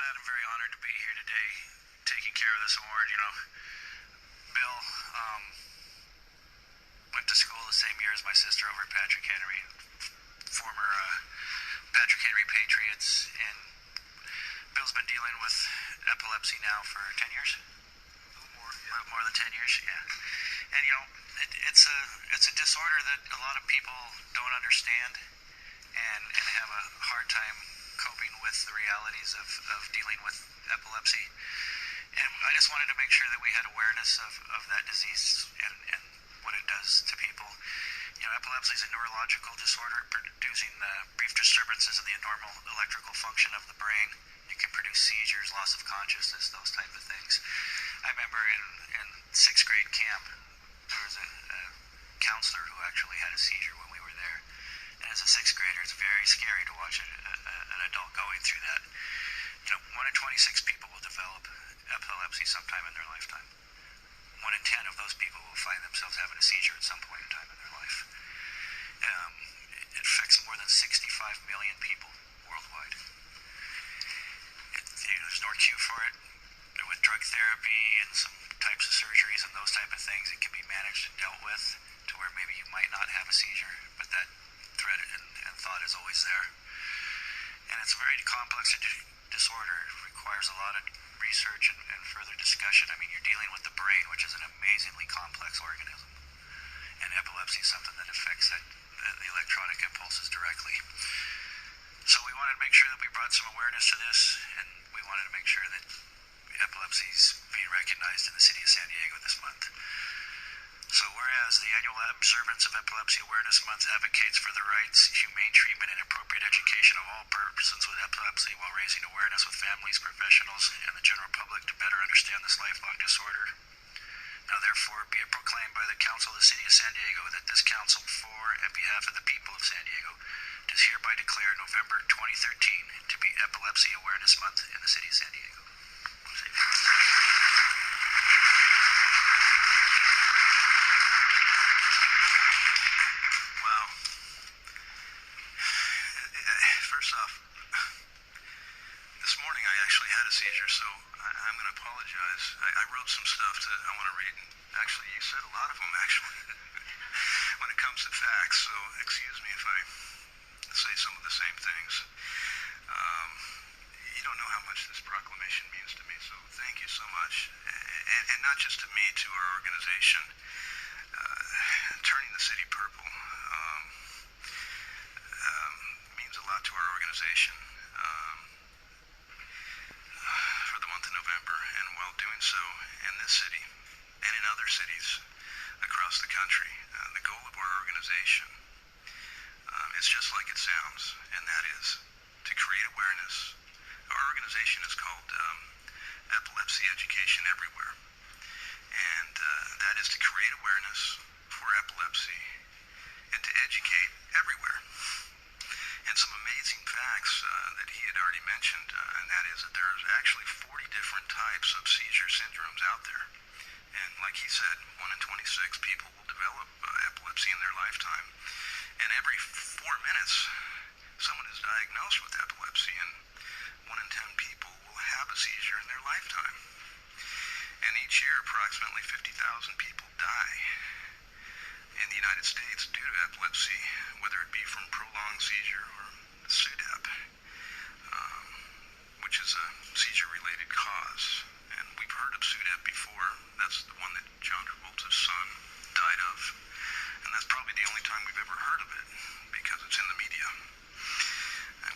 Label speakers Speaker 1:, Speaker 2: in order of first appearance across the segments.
Speaker 1: glad and very honored to be here today taking care of this award. Bill went to school the same year as my sister over at Patrick Henry, former Patrick Henry Patriots, and Bill's been dealing with epilepsy now for 10 years?
Speaker 2: A little more, yeah.
Speaker 1: More than 10 years, yeah. And it's a disorder that a lot of people don't understand and have a hard time coping with the realities of dealing with epilepsy. And I just wanted to make sure that we had awareness of that disease and what it does to people. Epilepsy is a neurological disorder producing brief disturbances in the normal electrical function of the brain. It can produce seizures, loss of consciousness, those type of things. I remember in 6th grade camp, there was a counselor who actually had a seizure when we were there. And as a 6th grader, it's very scary to watch an adult going through that. 1 in 26 people will develop epilepsy sometime in their lifetime. 1 in 10 of those people will find themselves having a seizure at some point in time in their life. It affects more than 65 million people worldwide. There's no cure for it. With drug therapy and some types of surgeries and those type of things, it can be managed and dealt with to where maybe you might not have a seizure, but that threat and thought is always there. And it's a very complex disorder. It requires a lot of research and further discussion. I mean, you're dealing with the brain, which is an amazingly complex organism. And epilepsy is something that affects the electronic impulses directly. So we wanted to make sure that we brought some awareness to this, and we wanted to make sure that epilepsy is being recognized in the city of San Diego this month. So whereas the annual observance of Epilepsy Awareness Month advocates for the rights, humane treatment, and appropriate education of all persons with epilepsy while raising awareness with families, professionals, and the general public to better understand this lifelong disorder. Now therefore be it proclaimed by the Council of the City of San Diego that this council for and behalf of the people of San Diego does hereby declare November 2013 to be Epilepsy Awareness Month in the City of San Diego.
Speaker 2: Wow. First off, this morning I actually had a seizure, so I'm going to apologize. I wrote some stuff that I want to read, and actually you said a lot of them, actually, when it comes to facts, so excuse me if I say some of the same things. You don't know how much this proclamation means to me, so thank you so much. And not just to me, to our organization. Turning the city purple means a lot to our organization for the month of November. And while doing so in this city and in other cities across the country, the goal of our organization is just like it sounds, and that is to create awareness. Our organization is called Epilepsy Education Everywhere, and that is to create awareness for epilepsy and to educate everywhere. And some amazing facts that he had already mentioned, and that is that there's actually 40 different types of seizure syndromes out there. And like he said, 1 in 26 people will develop epilepsy in their lifetime. And every 4 minutes, someone is diagnosed with epilepsy, and 1 in 10 people will have a seizure in their lifetime. And each year, approximately 50,000 people die in the United States due to epilepsy, whether it be from prolonged seizure or SUDEP, which is a seizure-related cause. And we've heard of SUDEP before. That's the one that John Travolta's son died of. And that's probably the only time we've ever heard of it, because it's in the media,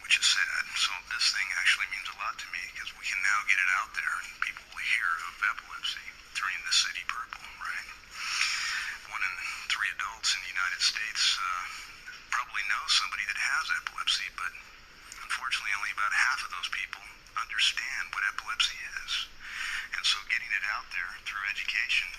Speaker 2: which is sad. So this thing actually means a lot to me, because we can now get it out there, and people will hear of epilepsy, turning the city purple, right? 1 in 3 adults in the United States probably know somebody that has epilepsy, but unfortunately only about half of those people understand what epilepsy is. And so getting it out there through education